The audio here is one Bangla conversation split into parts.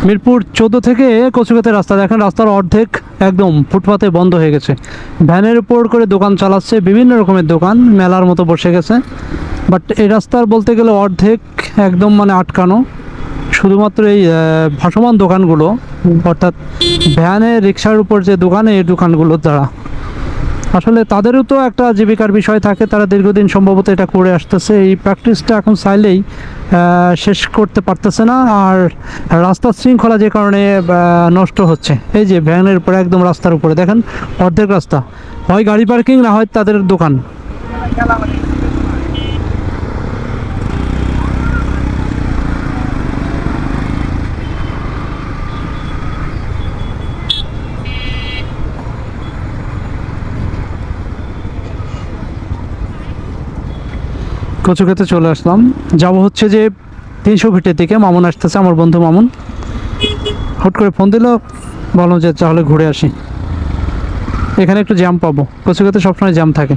মিরপুর 14 থেকে কচুক্ষেতের রাস্তা দেখেন, রাস্তার অর্ধেক একদম ফুটপাতে বন্ধ হয়ে গেছে। ভ্যানের উপর করে দোকান চালাচ্ছে, বিভিন্ন রকমের দোকান মেলার মতো বসে গেছে। বাট এই রাস্তার বলতে গেলে অর্ধেক একদম মানে আটকানো, শুধুমাত্র এই ভাসমান দোকানগুলো, অর্থাৎ ভ্যানে রিক্সার উপর যে দোকান, এই দোকানগুলোর দ্বারা আসলে তাদেরও তো একটা জীবিকার বিষয় থাকে, তারা দীর্ঘদিন সম্ভবত এটা করে আসতেছে। এই প্র্যাকটিসটা এখন চাইলেই শেষ করতে পারতেছে না। আর রাস্তার শৃঙ্খলা যে কারণে নষ্ট হচ্ছে, এই যে ভ্যানের উপরে একদম রাস্তার উপরে দেখেন অর্ধেক রাস্তা হয় গাড়ি পার্কিং, না হয় তাদের দোকান। কচুক্ষেতে চলে আসলাম, যাব হচ্ছে যে 300 ফিটের দিকে। মামুন আসতেছে, আমার বন্ধু মামুন হুট করে ফোন দিল, বললাম যে তাহলে ঘুরে আসি। এখানে একটু জ্যাম পাবো, কচুক্ষেতে সবসময় জ্যাম থাকে।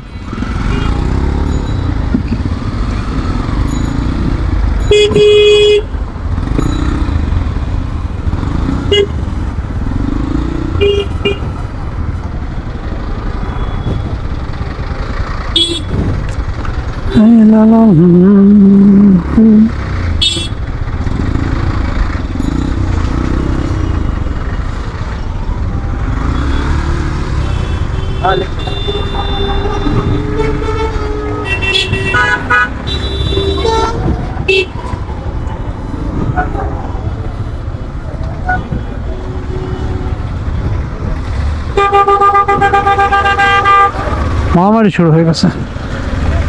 মারামারি শুরু হয়ে গেছে,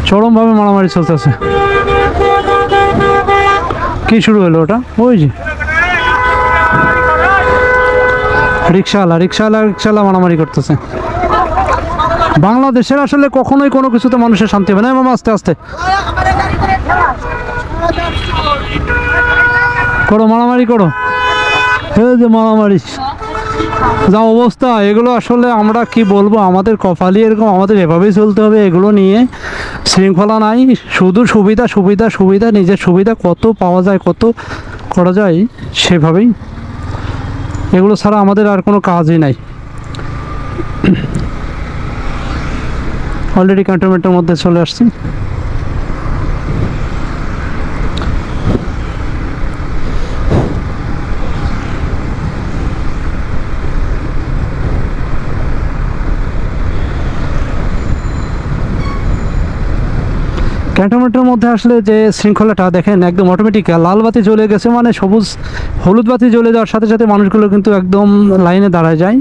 চরমভাবে মারামারি চলতেছে। কি শুরু হলো ওটা? ওই যে রিক্সাওয়ালা মারামারি করতেছে। বাংলাদেশের আসলে কখনোই কোনো কিছুতে মানুষের শান্তি হবে না। মামা আস্তে আস্তে করো, মারামারি করো। এই যে মারামারি যা অবস্থা, এগুলো আসলে আমরা কি বলবো, আমাদের কপালই এরকম, আমাদের এভাবেই চলতে হবে। এগুলো নিয়ে শৃঙ্খলা নাই, শুধু সুবিধা সুবিধা সুবিধা, নিজের সুবিধা কত পাওয়া যায়, কত করা যায় সেভাবেই। এগুলো ছাড়া আমাদের আর কোনো কাজই নাই। অলরেডি ক্যান্টনমেন্টের মধ্যে চলে আসছি। ক্যান্টনমেন্টের মধ্যে আসলে যে শৃঙ্খলাটা দেখেন, একদম অটোমেটিক লাল বাতি জ্বলে গেছে মানে সবুজ হলুদ বাতি জ্বলে যাওয়ার সাথে সাথে মানুষগুলো কিন্তু একদম লাইনে দাঁড়ায় যায়।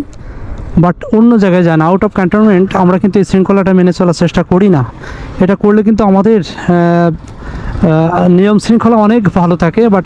বাট অন্য জায়গায় যায় না, আউট অফ ক্যান্টনমেন্ট আমরা কিন্তু এই শৃঙ্খলাটা মেনে চলার চেষ্টা করি না। এটা করলে কিন্তু আমাদের নিয়ম শৃঙ্খলা অনেক ভালো থাকে। বাট